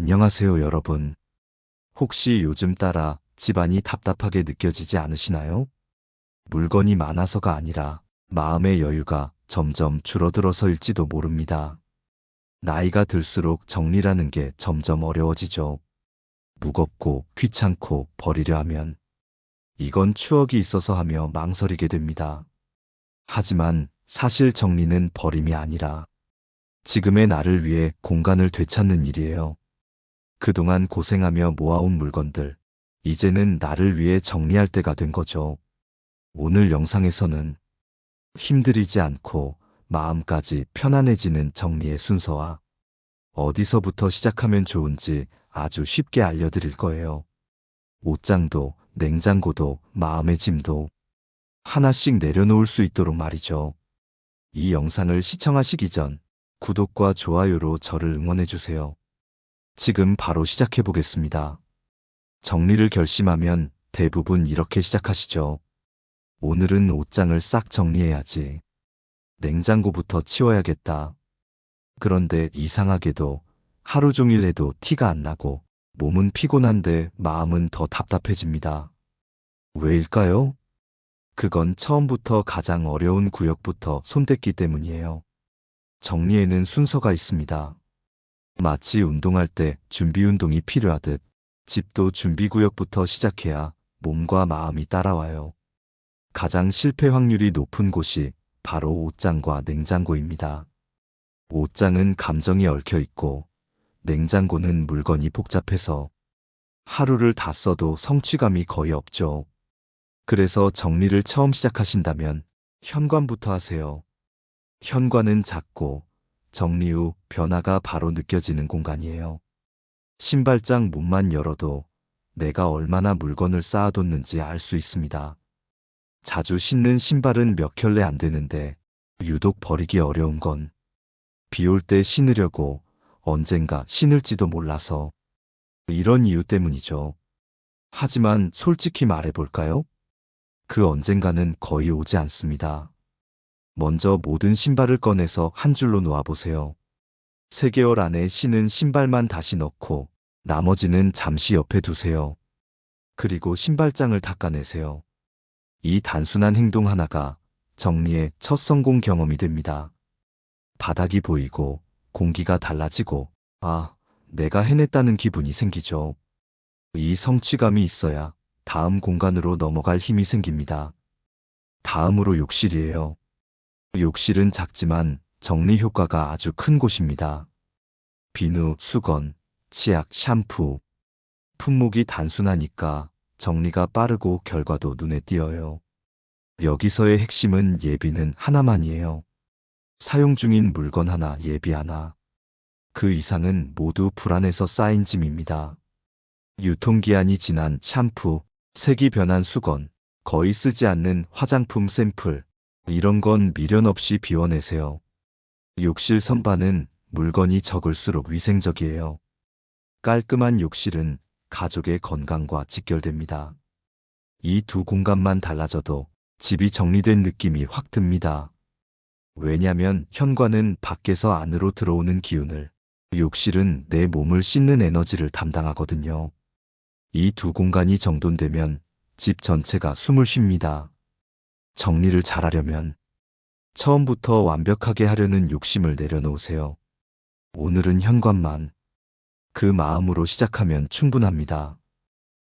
안녕하세요, 여러분. 혹시 요즘 따라 집안이 답답하게 느껴지지 않으시나요? 물건이 많아서가 아니라 마음의 여유가 점점 줄어들어서일지도 모릅니다. 나이가 들수록 정리라는 게 점점 어려워지죠. 무겁고 귀찮고 버리려 하면 이건 추억이 있어서 하며 망설이게 됩니다. 하지만 사실 정리는 버림이 아니라 지금의 나를 위해 공간을 되찾는 일이에요. 그동안 고생하며 모아온 물건들, 이제는 나를 위해 정리할 때가 된 거죠. 오늘 영상에서는 힘들이지 않고 마음까지 편안해지는 정리의 순서와 어디서부터 시작하면 좋은지 아주 쉽게 알려드릴 거예요. 옷장도, 냉장고도, 마음의 짐도 하나씩 내려놓을 수 있도록 말이죠. 이 영상을 시청하시기 전 구독과 좋아요로 저를 응원해주세요. 지금 바로 시작해 보겠습니다. 정리를 결심하면 대부분 이렇게 시작하시죠. 오늘은 옷장을 싹 정리해야지. 냉장고부터 치워야겠다. 그런데 이상하게도 하루 종일 해도 티가 안 나고 몸은 피곤한데 마음은 더 답답해집니다. 왜일까요? 그건 처음부터 가장 어려운 구역부터 손댔기 때문이에요. 정리에는 순서가 있습니다. 마치 운동할 때 준비 운동이 필요하듯 집도 준비구역부터 시작해야 몸과 마음이 따라와요. 가장 실패 확률이 높은 곳이 바로 옷장과 냉장고입니다. 옷장은 감정이 얽혀 있고 냉장고는 물건이 복잡해서 하루를 다 써도 성취감이 거의 없죠. 그래서 정리를 처음 시작하신다면 현관부터 하세요. 현관은 작고 정리 후 변화가 바로 느껴지는 공간이에요. 신발장 문만 열어도 내가 얼마나 물건을 쌓아뒀는지 알 수 있습니다. 자주 신는 신발은 몇 켤레 안 되는데 유독 버리기 어려운 건 비 올 때 신으려고 언젠가 신을지도 몰라서 이런 이유 때문이죠. 하지만 솔직히 말해볼까요? 그 언젠가는 거의 오지 않습니다. 먼저 모든 신발을 꺼내서 한 줄로 놓아보세요. 3개월 안에 신은 신발만 다시 넣고 나머지는 잠시 옆에 두세요. 그리고 신발장을 닦아내세요. 이 단순한 행동 하나가 정리의 첫 성공 경험이 됩니다. 바닥이 보이고 공기가 달라지고 내가 해냈다는 기분이 생기죠. 이 성취감이 있어야 다음 공간으로 넘어갈 힘이 생깁니다. 다음으로 욕실이에요. 욕실은 작지만 정리 효과가 아주 큰 곳입니다. 비누, 수건, 치약, 샴푸. 품목이 단순하니까 정리가 빠르고 결과도 눈에 띄어요. 여기서의 핵심은 예비는 하나만이에요. 사용 중인 물건 하나, 예비 하나. 그 이상은 모두 불안해서 쌓인 짐입니다. 유통기한이 지난 샴푸, 색이 변한 수건, 거의 쓰지 않는 화장품 샘플. 이런 건 미련 없이 비워내세요. 욕실 선반은 물건이 적을수록 위생적이에요. 깔끔한 욕실은 가족의 건강과 직결됩니다. 이 두 공간만 달라져도 집이 정리된 느낌이 확 듭니다. 왜냐면 현관은 밖에서 안으로 들어오는 기운을, 욕실은 내 몸을 씻는 에너지를 담당하거든요. 이 두 공간이 정돈되면 집 전체가 숨을 쉽니다. 정리를 잘하려면 처음부터 완벽하게 하려는 욕심을 내려놓으세요. 오늘은 현관만. 그 마음으로 시작하면 충분합니다.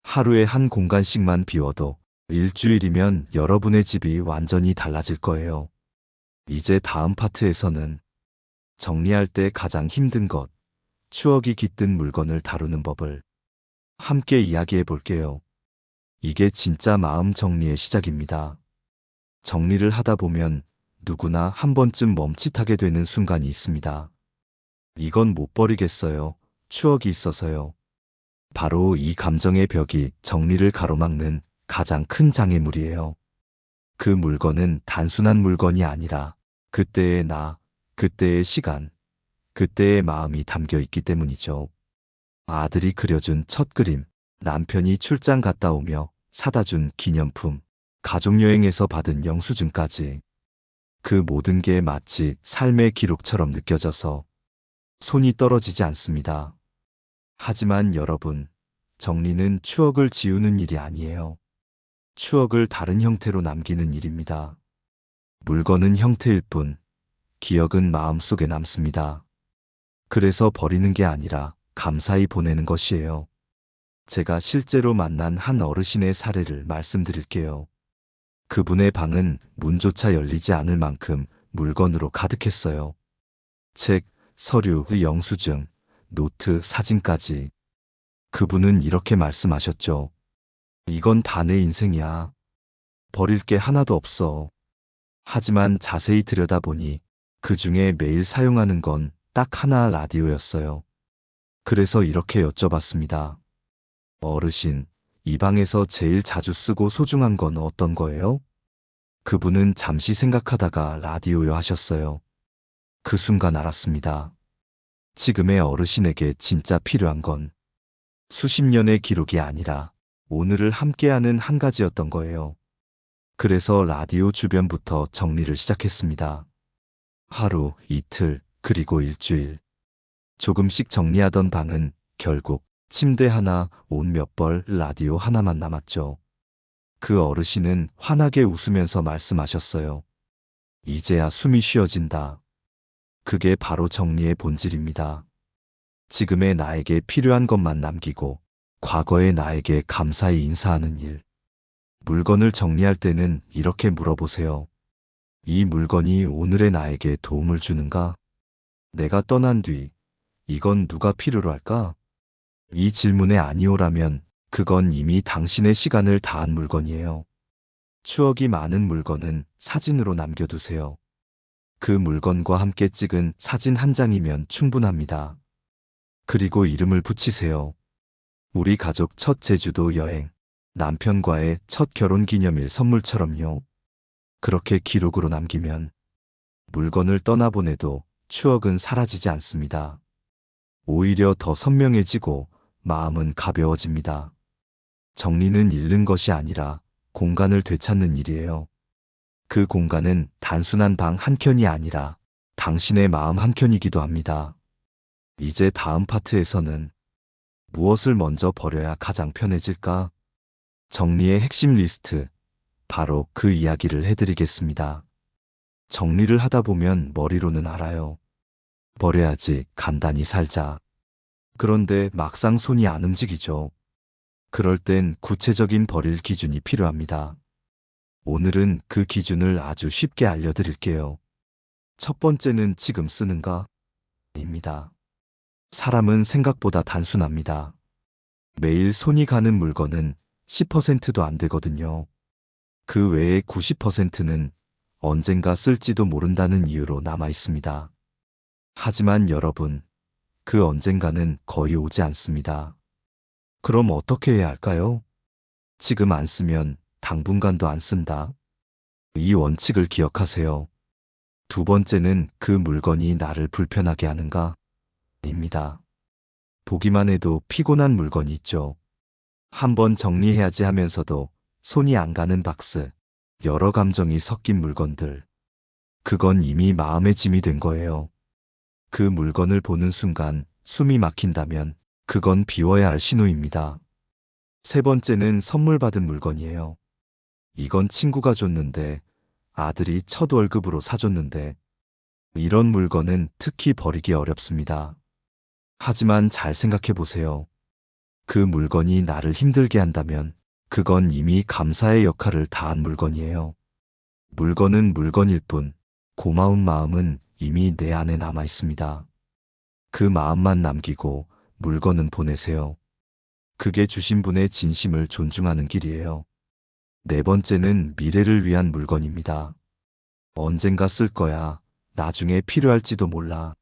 하루에 한 공간씩만 비워도 일주일이면 여러분의 집이 완전히 달라질 거예요. 이제 다음 파트에서는 정리할 때 가장 힘든 것, 추억이 깃든 물건을 다루는 법을 함께 이야기해 볼게요. 이게 진짜 마음 정리의 시작입니다. 정리를 하다 보면 누구나 한 번쯤 멈칫하게 되는 순간이 있습니다. 이건 못 버리겠어요. 추억이 있어서요. 바로 이 감정의 벽이 정리를 가로막는 가장 큰 장애물이에요. 그 물건은 단순한 물건이 아니라 그때의 나, 그때의 시간, 그때의 마음이 담겨 있기 때문이죠. 아들이 그려준 첫 그림, 남편이 출장 갔다 오며 사다 준 기념품, 가족여행에서 받은 영수증까지. 그 모든 게 마치 삶의 기록처럼 느껴져서 손이 떨어지지 않습니다. 하지만 여러분, 정리는 추억을 지우는 일이 아니에요. 추억을 다른 형태로 남기는 일입니다. 물건은 형태일 뿐, 기억은 마음속에 남습니다. 그래서 버리는 게 아니라 감사히 보내는 것이에요. 제가 실제로 만난 한 어르신의 사례를 말씀드릴게요. 그분의 방은 문조차 열리지 않을 만큼 물건으로 가득했어요. 책, 서류, 영수증, 노트, 사진까지. 그분은 이렇게 말씀하셨죠. 이건 다 내 인생이야. 버릴 게 하나도 없어. 하지만 자세히 들여다보니 그 중에 매일 사용하는 건 딱 하나 라디오였어요. 그래서 이렇게 여쭤봤습니다. 어르신, 이 방에서 제일 자주 쓰고 소중한 건 어떤 거예요? 그분은 잠시 생각하다가 라디오요 하셨어요. 그 순간 알았습니다. 지금의 어르신에게 진짜 필요한 건 수십 년의 기록이 아니라 오늘을 함께하는 한 가지였던 거예요. 그래서 라디오 주변부터 정리를 시작했습니다. 하루, 이틀, 그리고 일주일. 조금씩 정리하던 방은 결국 침대 하나, 옷 몇 벌, 라디오 하나만 남았죠. 그 어르신은 환하게 웃으면서 말씀하셨어요. 이제야 숨이 쉬어진다. 그게 바로 정리의 본질입니다. 지금의 나에게 필요한 것만 남기고 과거의 나에게 감사히 인사하는 일. 물건을 정리할 때는 이렇게 물어보세요. 이 물건이 오늘의 나에게 도움을 주는가? 내가 떠난 뒤 이건 누가 필요로 할까? 이 질문에 아니오라면 그건 이미 당신의 시간을 다한 물건이에요. 추억이 많은 물건은 사진으로 남겨두세요. 그 물건과 함께 찍은 사진 한 장이면 충분합니다. 그리고 이름을 붙이세요. 우리 가족 첫 제주도 여행, 남편과의 첫 결혼 기념일 선물처럼요. 그렇게 기록으로 남기면 물건을 떠나보내도 추억은 사라지지 않습니다. 오히려 더 선명해지고 마음은 가벼워집니다. 정리는 잃는 것이 아니라 공간을 되찾는 일이에요. 그 공간은 단순한 방 한 켠이 아니라 당신의 마음 한 켠이기도 합니다. 이제 다음 파트에서는 무엇을 먼저 버려야 가장 편해질까? 정리의 핵심 리스트, 바로 그 이야기를 해드리겠습니다. 정리를 하다 보면 머리로는 알아요. 버려야지, 간단히 살자. 그런데 막상 손이 안 움직이죠. 그럴 땐 구체적인 버릴 기준이 필요합니다. 오늘은 그 기준을 아주 쉽게 알려드릴게요. 첫 번째는 지금 쓰는가? 입니다. 사람은 생각보다 단순합니다. 매일 손이 가는 물건은 10%도 안 되거든요. 그 외의 90%는 언젠가 쓸지도 모른다는 이유로 남아 있습니다. 하지만 여러분, 그 언젠가는 거의 오지 않습니다. 그럼 어떻게 해야 할까요? 지금 안 쓰면 당분간도 안 쓴다. 이 원칙을 기억하세요. 두 번째는 그 물건이 나를 불편하게 하는가? 입니다. 보기만 해도 피곤한 물건이 있죠. 한번 정리해야지 하면서도 손이 안 가는 박스, 여러 감정이 섞인 물건들. 그건 이미 마음의 짐이 된 거예요. 그 물건을 보는 순간 숨이 막힌다면 그건 비워야 할 신호입니다. 세 번째는 선물 받은 물건이에요. 이건 친구가 줬는데, 아들이 첫 월급으로 사줬는데, 이런 물건은 특히 버리기 어렵습니다. 하지만 잘 생각해 보세요. 그 물건이 나를 힘들게 한다면 그건 이미 감사의 역할을 다한 물건이에요. 물건은 물건일 뿐 고마운 마음은 이미 내 안에 남아 있습니다. 그 마음만 남기고 물건은 보내세요. 그게 주신 분의 진심을 존중하는 길이에요. 네 번째는 미래를 위한 물건입니다. 언젠가 쓸 거야. 나중에 필요할지도 몰라.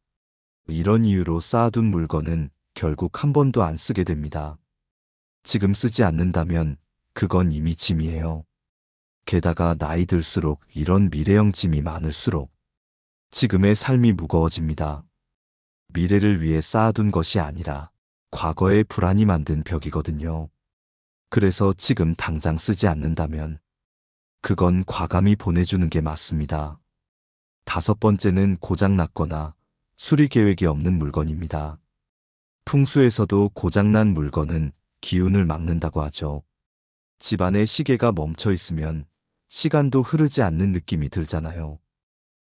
이런 이유로 쌓아둔 물건은 결국 한 번도 안 쓰게 됩니다. 지금 쓰지 않는다면 그건 이미 짐이에요. 게다가 나이 들수록 이런 미래형 짐이 많을수록 지금의 삶이 무거워집니다. 미래를 위해 쌓아둔 것이 아니라 과거의 불안이 만든 벽이거든요. 그래서 지금 당장 쓰지 않는다면 그건 과감히 보내주는 게 맞습니다. 다섯 번째는 고장났거나 수리 계획이 없는 물건입니다. 풍수에서도 고장난 물건은 기운을 막는다고 하죠. 집안에 시계가 멈춰 있으면 시간도 흐르지 않는 느낌이 들잖아요.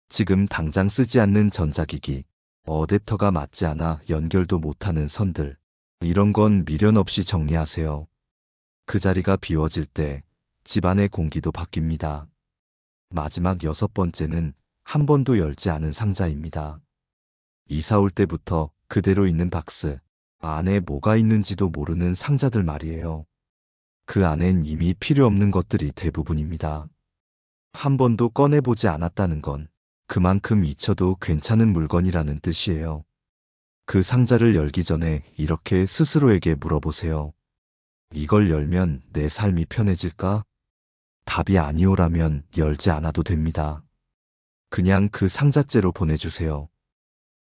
지금 당장 쓰지 않는 전자기기, 어댑터가 맞지 않아 연결도 못하는 선들, 이런 건 미련 없이 정리하세요. 그 자리가 비워질 때 집안의 공기도 바뀝니다. 마지막 6번째는 한 번도 열지 않은 상자입니다. 이사 올 때부터 그대로 있는 박스, 안에 뭐가 있는지도 모르는 상자들 말이에요. 그 안엔 이미 필요 없는 것들이 대부분입니다. 한 번도 꺼내보지 않았다는 건 그만큼 잊혀도 괜찮은 물건이라는 뜻이에요. 그 상자를 열기 전에 이렇게 스스로에게 물어보세요. 이걸 열면 내 삶이 편해질까? 답이 아니오라면 열지 않아도 됩니다. 그냥 그 상자째로 보내주세요.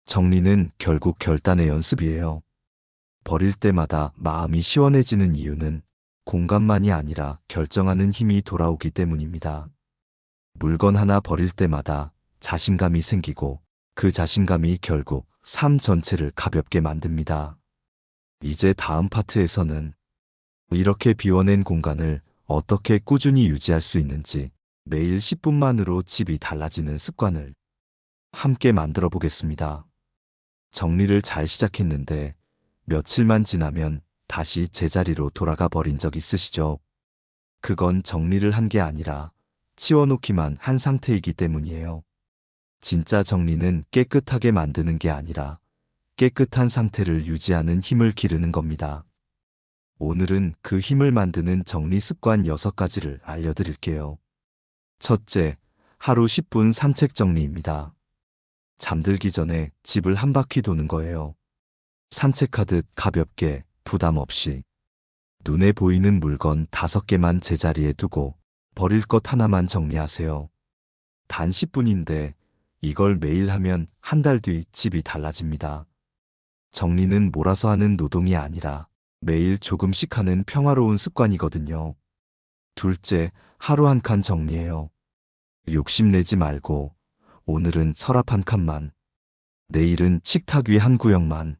정리는 결국 결단의 연습이에요. 버릴 때마다 마음이 시원해지는 이유는 공간만이 아니라 결정하는 힘이 돌아오기 때문입니다. 물건 하나 버릴 때마다 자신감이 생기고 그 자신감이 결국 삶 전체를 가볍게 만듭니다. 이제 다음 파트에서는 이렇게 비워낸 공간을 어떻게 꾸준히 유지할 수 있는지, 매일 10분만으로 집이 달라지는 습관을 함께 만들어 보겠습니다. 정리를 잘 시작했는데 며칠만 지나면 다시 제자리로 돌아가 버린 적 있으시죠? 그건 정리를 한 게 아니라 치워놓기만 한 상태이기 때문이에요. 진짜 정리는 깨끗하게 만드는 게 아니라 깨끗한 상태를 유지하는 힘을 기르는 겁니다. 오늘은 그 힘을 만드는 정리 습관 6가지를 알려드릴게요. 첫째, 하루 10분 산책 정리입니다. 잠들기 전에 집을 한 바퀴 도는 거예요. 산책하듯 가볍게, 부담 없이. 눈에 보이는 물건 5개만 제자리에 두고 버릴 것 하나만 정리하세요. 단 10분인데 이걸 매일 하면 한 달 뒤 집이 달라집니다. 정리는 몰아서 하는 노동이 아니라 매일 조금씩 하는 평화로운 습관이거든요. 둘째, 하루 한 칸 정리해요. 욕심내지 말고 오늘은 서랍 한 칸만, 내일은 식탁 위 한 구역만.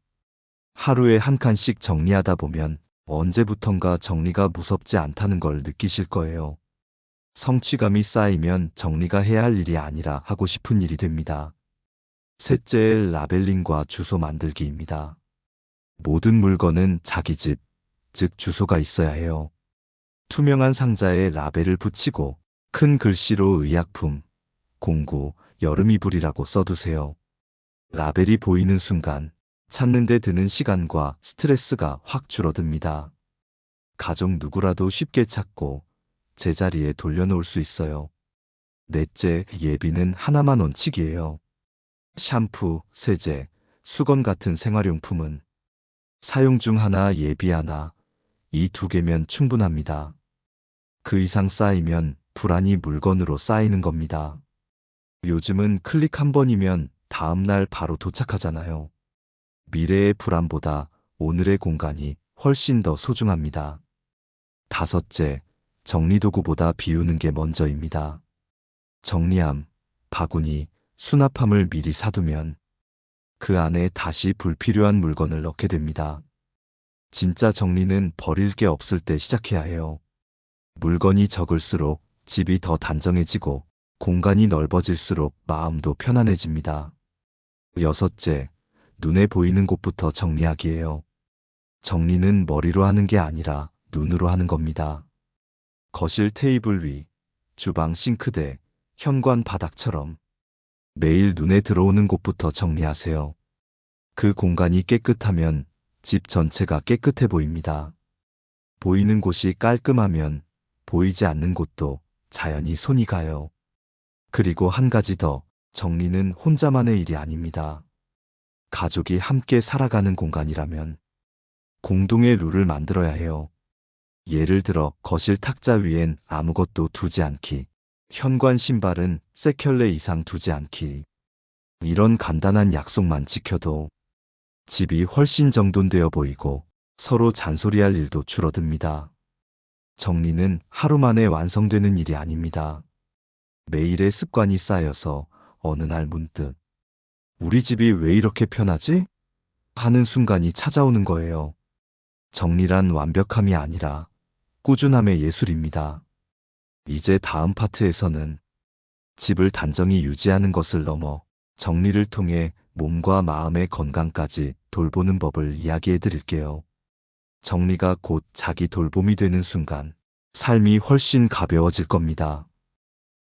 하루에 한 칸씩 정리하다 보면 언제부턴가 정리가 무섭지 않다는 걸 느끼실 거예요. 성취감이 쌓이면 정리가 해야 할 일이 아니라 하고 싶은 일이 됩니다. 셋째, 라벨링과 주소 만들기입니다. 모든 물건은 자기 집, 즉 주소가 있어야 해요. 투명한 상자에 라벨을 붙이고 큰 글씨로 의약품, 공구, 여름이불이라고 써두세요. 라벨이 보이는 순간 찾는 데 드는 시간과 스트레스가 확 줄어듭니다. 가족 누구라도 쉽게 찾고 제자리에 돌려놓을 수 있어요. 넷째, 예비는 하나만 원칙이에요. 샴푸, 세제, 수건 같은 생활용품은 사용 중 하나, 예비 하나, 이 2개면 충분합니다. 그 이상 쌓이면 불안이 물건으로 쌓이는 겁니다. 요즘은 클릭 한 번이면 다음날 바로 도착하잖아요. 미래의 불안보다 오늘의 공간이 훨씬 더 소중합니다. 다섯째, 정리도구보다 비우는 게 먼저입니다. 정리함, 바구니, 수납함을 미리 사두면 그 안에 다시 불필요한 물건을 넣게 됩니다. 진짜 정리는 버릴 게 없을 때 시작해야 해요. 물건이 적을수록 집이 더 단정해지고 공간이 넓어질수록 마음도 편안해집니다. 여섯째, 눈에 보이는 곳부터 정리하기예요. 정리는 머리로 하는 게 아니라 눈으로 하는 겁니다. 거실 테이블 위, 주방 싱크대, 현관 바닥처럼 매일 눈에 들어오는 곳부터 정리하세요. 그 공간이 깨끗하면 집 전체가 깨끗해 보입니다. 보이는 곳이 깔끔하면 보이지 않는 곳도 자연히 손이 가요. 그리고 한 가지 더, 정리는 혼자만의 일이 아닙니다. 가족이 함께 살아가는 공간이라면 공동의 룰을 만들어야 해요. 예를 들어 거실 탁자 위엔 아무것도 두지 않기, 현관 신발은 세 켤레 이상 두지 않기. 이런 간단한 약속만 지켜도 집이 훨씬 정돈되어 보이고 서로 잔소리할 일도 줄어듭니다. 정리는 하루 만에 완성되는 일이 아닙니다. 매일의 습관이 쌓여서 어느 날 문득 우리 집이 왜 이렇게 편하지? 하는 순간이 찾아오는 거예요. 정리란 완벽함이 아니라 꾸준함의 예술입니다. 이제 다음 파트에서는 집을 단정히 유지하는 것을 넘어 정리를 통해 몸과 마음의 건강까지 돌보는 법을 이야기해 드릴게요. 정리가 곧 자기 돌봄이 되는 순간 삶이 훨씬 가벼워질 겁니다.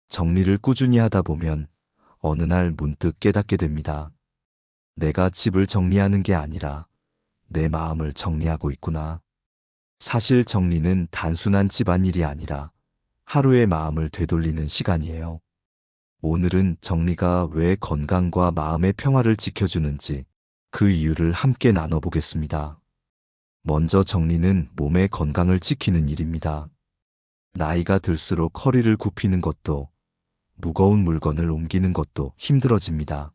정리를 꾸준히 하다 보면 어느 날 문득 깨닫게 됩니다. 내가 집을 정리하는 게 아니라 내 마음을 정리하고 있구나. 사실 정리는 단순한 집안일이 아니라 하루의 마음을 되돌리는 시간이에요. 오늘은 정리가 왜 건강과 마음의 평화를 지켜주는지 그 이유를 함께 나눠보겠습니다. 먼저 정리는 몸의 건강을 지키는 일입니다. 나이가 들수록 허리를 굽히는 것도 무거운 물건을 옮기는 것도 힘들어집니다.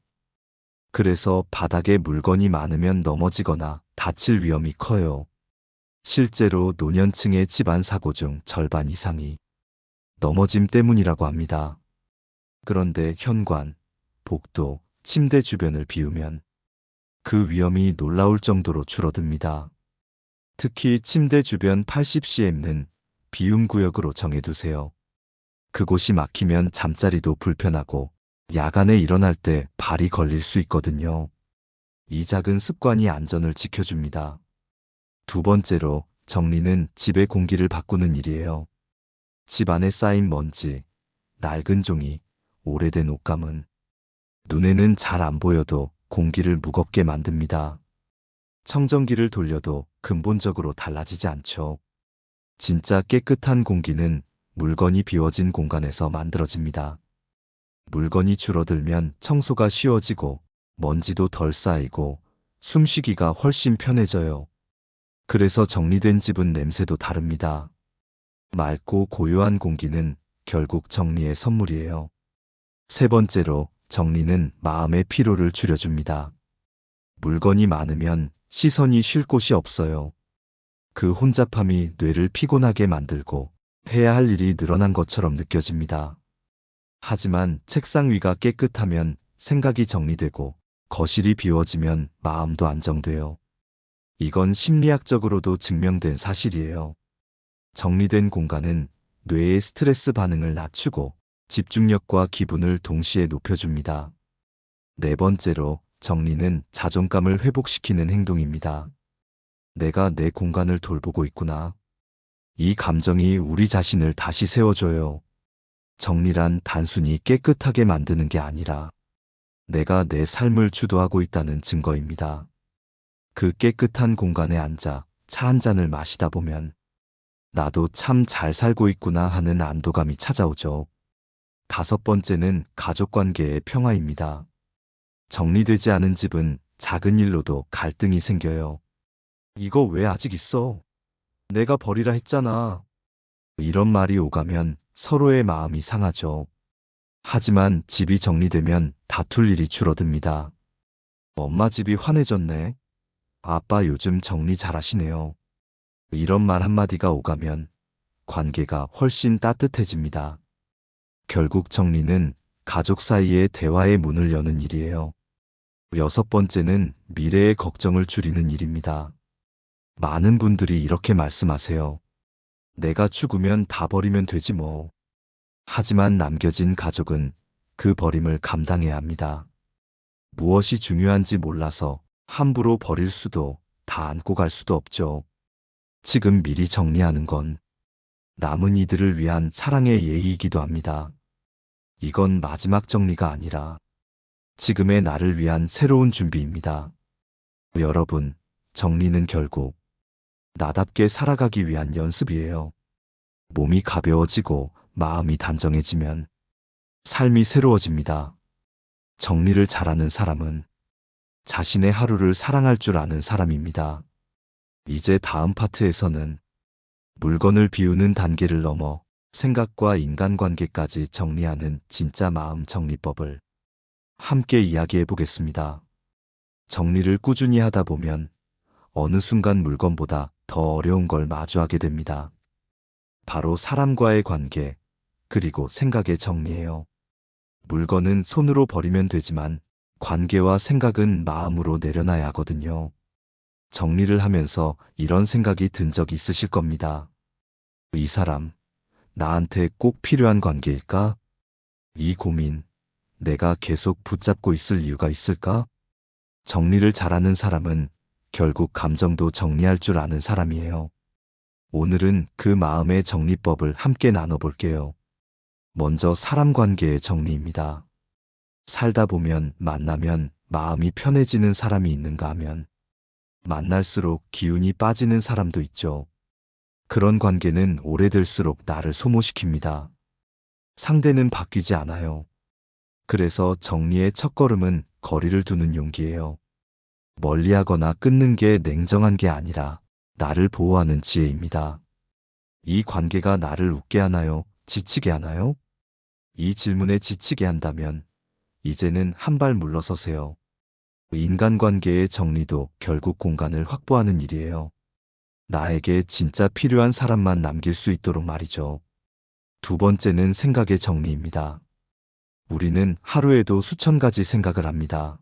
그래서 바닥에 물건이 많으면 넘어지거나 다칠 위험이 커요. 실제로 노년층의 집안 사고 중 절반 이상이 넘어짐 때문이라고 합니다. 그런데 현관, 복도, 침대 주변을 비우면 그 위험이 놀라울 정도로 줄어듭니다. 특히 침대 주변 80cm는 비움 구역으로 정해두세요. 그곳이 막히면 잠자리도 불편하고 야간에 일어날 때 발이 걸릴 수 있거든요. 이 작은 습관이 안전을 지켜줍니다. 두 번째로 정리는 집의 공기를 바꾸는 일이에요. 집 안에 쌓인 먼지, 낡은 종이, 오래된 옷감은 눈에는 잘 안 보여도 공기를 무겁게 만듭니다. 청정기를 돌려도 근본적으로 달라지지 않죠. 진짜 깨끗한 공기는 물건이 비워진 공간에서 만들어집니다. 물건이 줄어들면 청소가 쉬워지고 먼지도 덜 쌓이고 숨쉬기가 훨씬 편해져요. 그래서 정리된 집은 냄새도 다릅니다. 맑고 고요한 공기는 결국 정리의 선물이에요. 세 번째로 정리는 마음의 피로를 줄여줍니다. 물건이 많으면 시선이 쉴 곳이 없어요. 그 혼잡함이 뇌를 피곤하게 만들고 해야 할 일이 늘어난 것처럼 느껴집니다. 하지만 책상 위가 깨끗하면 생각이 정리되고 거실이 비워지면 마음도 안정돼요. 이건 심리학적으로도 증명된 사실이에요. 정리된 공간은 뇌의 스트레스 반응을 낮추고 집중력과 기분을 동시에 높여줍니다. 네 번째로 정리는 자존감을 회복시키는 행동입니다. 내가 내 공간을 돌보고 있구나. 이 감정이 우리 자신을 다시 세워줘요. 정리란 단순히 깨끗하게 만드는 게 아니라 내가 내 삶을 주도하고 있다는 증거입니다. 그 깨끗한 공간에 앉아 차 한 잔을 마시다 보면 나도 참 잘 살고 있구나 하는 안도감이 찾아오죠. 다섯 번째는 가족 관계의 평화입니다. 정리되지 않은 집은 작은 일로도 갈등이 생겨요. 이거 왜 아직 있어? 내가 버리라 했잖아. 이런 말이 오가면 서로의 마음이 상하죠. 하지만 집이 정리되면 다툴 일이 줄어듭니다. 엄마 집이 환해졌네. 아빠 요즘 정리 잘하시네요. 이런 말 한마디가 오가면 관계가 훨씬 따뜻해집니다. 결국 정리는 가족 사이의 대화의 문을 여는 일이에요. 여섯 번째는 미래의 걱정을 줄이는 일입니다. 많은 분들이 이렇게 말씀하세요. 내가 죽으면 다 버리면 되지 뭐. 하지만 남겨진 가족은 그 버림을 감당해야 합니다. 무엇이 중요한지 몰라서 함부로 버릴 수도 다 안고 갈 수도 없죠. 지금 미리 정리하는 건 남은 이들을 위한 사랑의 예의이기도 합니다. 이건 마지막 정리가 아니라 지금의 나를 위한 새로운 준비입니다. 여러분, 정리는 결국 나답게 살아가기 위한 연습이에요. 몸이 가벼워지고 마음이 단정해지면 삶이 새로워집니다. 정리를 잘하는 사람은 자신의 하루를 사랑할 줄 아는 사람입니다. 이제 다음 파트에서는 물건을 비우는 단계를 넘어 생각과 인간관계까지 정리하는 진짜 마음 정리법을 함께 이야기해 보겠습니다. 정리를 꾸준히 하다 보면 어느 순간 물건보다 더 어려운 걸 마주하게 됩니다. 바로 사람과의 관계, 그리고 생각의 정리예요. 물건은 손으로 버리면 되지만 관계와 생각은 마음으로 내려놔야 하거든요. 정리를 하면서 이런 생각이 든 적 있으실 겁니다. 이 사람, 나한테 꼭 필요한 관계일까? 이 고민, 내가 계속 붙잡고 있을 이유가 있을까? 정리를 잘하는 사람은 결국 감정도 정리할 줄 아는 사람이에요. 오늘은 그 마음의 정리법을 함께 나눠볼게요. 먼저 사람 관계의 정리입니다. 살다 보면 만나면 마음이 편해지는 사람이 있는가 하면 만날수록 기운이 빠지는 사람도 있죠. 그런 관계는 오래될수록 나를 소모시킵니다. 상대는 바뀌지 않아요. 그래서 정리의 첫걸음은 거리를 두는 용기예요. 멀리하거나 끊는 게 냉정한 게 아니라 나를 보호하는 지혜입니다. 이 관계가 나를 웃게 하나요? 지치게 하나요? 이 질문에 지치게 한다면 이제는 한 발 물러서세요. 인간관계의 정리도 결국 공간을 확보하는 일이에요. 나에게 진짜 필요한 사람만 남길 수 있도록 말이죠. 두 번째는 생각의 정리입니다. 우리는 하루에도 수천 가지 생각을 합니다.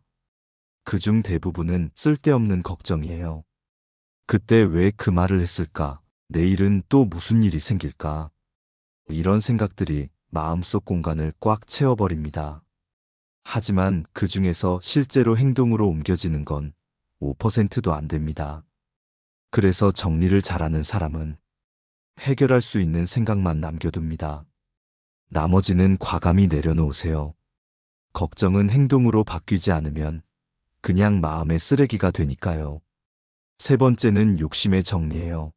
그중 대부분은 쓸데없는 걱정이에요. 그때 왜 그 말을 했을까? 내일은 또 무슨 일이 생길까? 이런 생각들이 마음속 공간을 꽉 채워버립니다. 하지만 그 중에서 실제로 행동으로 옮겨지는 건 5%도 안 됩니다. 그래서 정리를 잘하는 사람은 해결할 수 있는 생각만 남겨둡니다. 나머지는 과감히 내려놓으세요. 걱정은 행동으로 바뀌지 않으면 그냥 마음의 쓰레기가 되니까요. 세 번째는 욕심의 정리예요.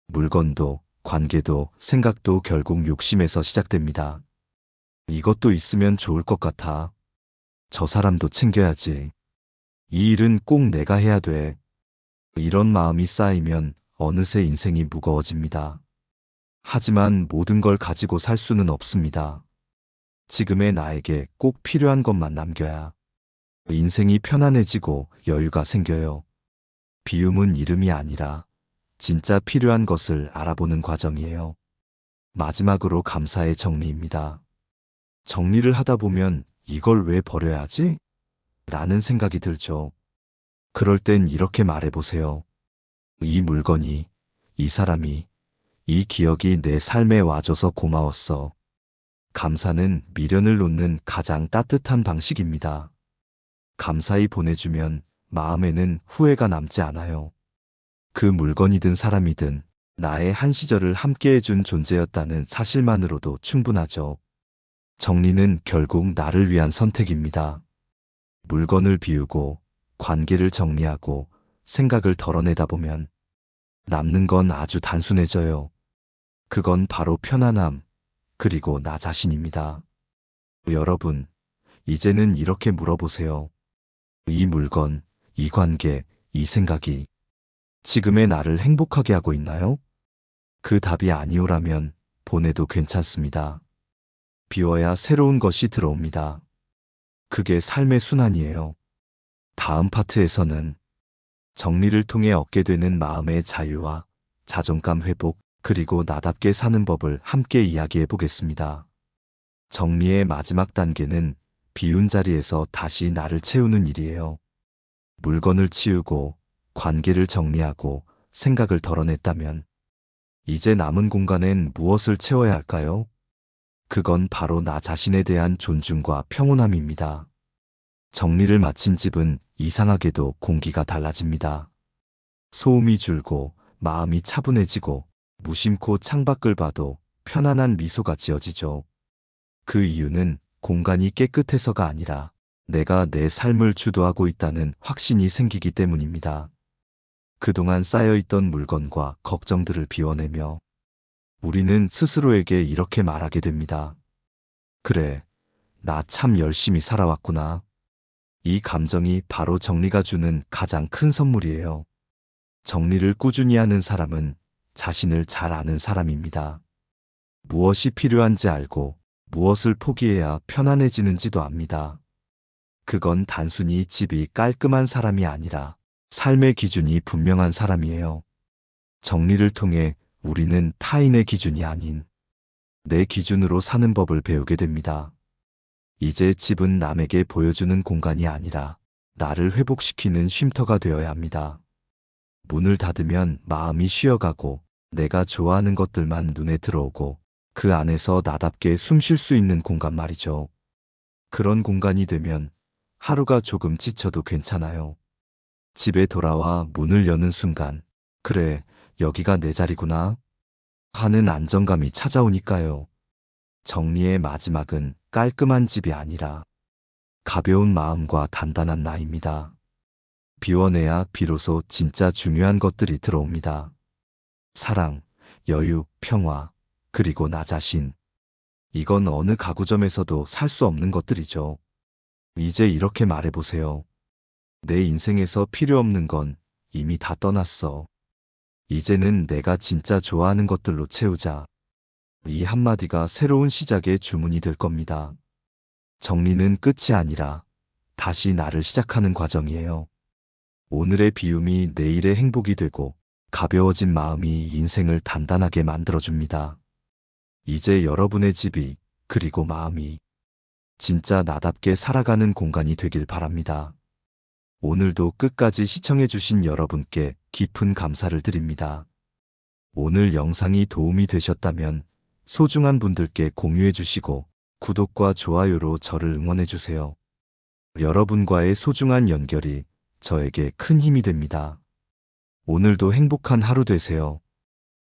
물건도, 관계도, 생각도 결국 욕심에서 시작됩니다. 이것도 있으면 좋을 것 같아. 저 사람도 챙겨야지. 이 일은 꼭 내가 해야 돼. 이런 마음이 쌓이면 어느새 인생이 무거워집니다. 하지만 모든 걸 가지고 살 수는 없습니다. 지금의 나에게 꼭 필요한 것만 남겨야 인생이 편안해지고 여유가 생겨요. 비움은 이름이 아니라 진짜 필요한 것을 알아보는 과정이에요. 마지막으로 감사의 정리입니다. 정리를 하다 보면 이걸 왜 버려야 하지? 라는 생각이 들죠. 그럴 땐 이렇게 말해보세요. 이 물건이, 이 사람이, 이 기억이 내 삶에 와줘서 고마웠어. 감사는 미련을 놓는 가장 따뜻한 방식입니다. 감사히 보내주면 마음에는 후회가 남지 않아요. 그 물건이든 사람이든 나의 한 시절을 함께해준 존재였다는 사실만으로도 충분하죠. 정리는 결국 나를 위한 선택입니다. 물건을 비우고 관계를 정리하고 생각을 덜어내다 보면 남는 건 아주 단순해져요. 그건 바로 편안함, 그리고 나 자신입니다. 여러분, 이제는 이렇게 물어보세요. 이 물건, 이 관계, 이 생각이 지금의 나를 행복하게 하고 있나요? 그 답이 아니오라면 보내도 괜찮습니다. 비워야 새로운 것이 들어옵니다. 그게 삶의 순환이에요. 다음 파트에서는 정리를 통해 얻게 되는 마음의 자유와 자존감 회복, 그리고 나답게 사는 법을 함께 이야기해 보겠습니다. 정리의 마지막 단계는 비운 자리에서 다시 나를 채우는 일이에요. 물건을 치우고 관계를 정리하고 생각을 덜어냈다면 이제 남은 공간엔 무엇을 채워야 할까요? 그건 바로 나 자신에 대한 존중과 평온함입니다. 정리를 마친 집은 이상하게도 공기가 달라집니다. 소음이 줄고 마음이 차분해지고 무심코 창밖을 봐도 편안한 미소가 지어지죠. 그 이유는 공간이 깨끗해서가 아니라 내가 내 삶을 주도하고 있다는 확신이 생기기 때문입니다. 그동안 쌓여있던 물건과 걱정들을 비워내며 우리는 스스로에게 이렇게 말하게 됩니다. 그래, 나 참 열심히 살아왔구나. 이 감정이 바로 정리가 주는 가장 큰 선물이에요. 정리를 꾸준히 하는 사람은 자신을 잘 아는 사람입니다. 무엇이 필요한지 알고 무엇을 포기해야 편안해지는지도 압니다. 그건 단순히 집이 깔끔한 사람이 아니라 삶의 기준이 분명한 사람이에요. 정리를 통해 우리는 타인의 기준이 아닌 내 기준으로 사는 법을 배우게 됩니다. 이제 집은 남에게 보여주는 공간이 아니라 나를 회복시키는 쉼터가 되어야 합니다. 문을 닫으면 마음이 쉬어가고 내가 좋아하는 것들만 눈에 들어오고 그 안에서 나답게 숨 쉴 수 있는 공간 말이죠. 그런 공간이 되면 하루가 조금 지쳐도 괜찮아요. 집에 돌아와 문을 여는 순간, 그래, 여기가 내 자리구나 하는 안정감이 찾아오니까요. 정리의 마지막은 깔끔한 집이 아니라 가벼운 마음과 단단한 나입니다. 비워내야 비로소 진짜 중요한 것들이 들어옵니다. 사랑, 여유, 평화, 그리고 나 자신. 이건 어느 가구점에서도 살 수 없는 것들이죠. 이제 이렇게 말해보세요. 내 인생에서 필요 없는 건 이미 다 떠났어. 이제는 내가 진짜 좋아하는 것들로 채우자. 이 한마디가 새로운 시작의 주문이 될 겁니다. 정리는 끝이 아니라 다시 나를 시작하는 과정이에요. 오늘의 비움이 내일의 행복이 되고 가벼워진 마음이 인생을 단단하게 만들어줍니다. 이제 여러분의 집이 그리고 마음이 진짜 나답게 살아가는 공간이 되길 바랍니다. 오늘도 끝까지 시청해주신 여러분께 깊은 감사를 드립니다. 오늘 영상이 도움이 되셨다면 소중한 분들께 공유해주시고 구독과 좋아요로 저를 응원해주세요. 여러분과의 소중한 연결이 저에게 큰 힘이 됩니다. 오늘도 행복한 하루 되세요.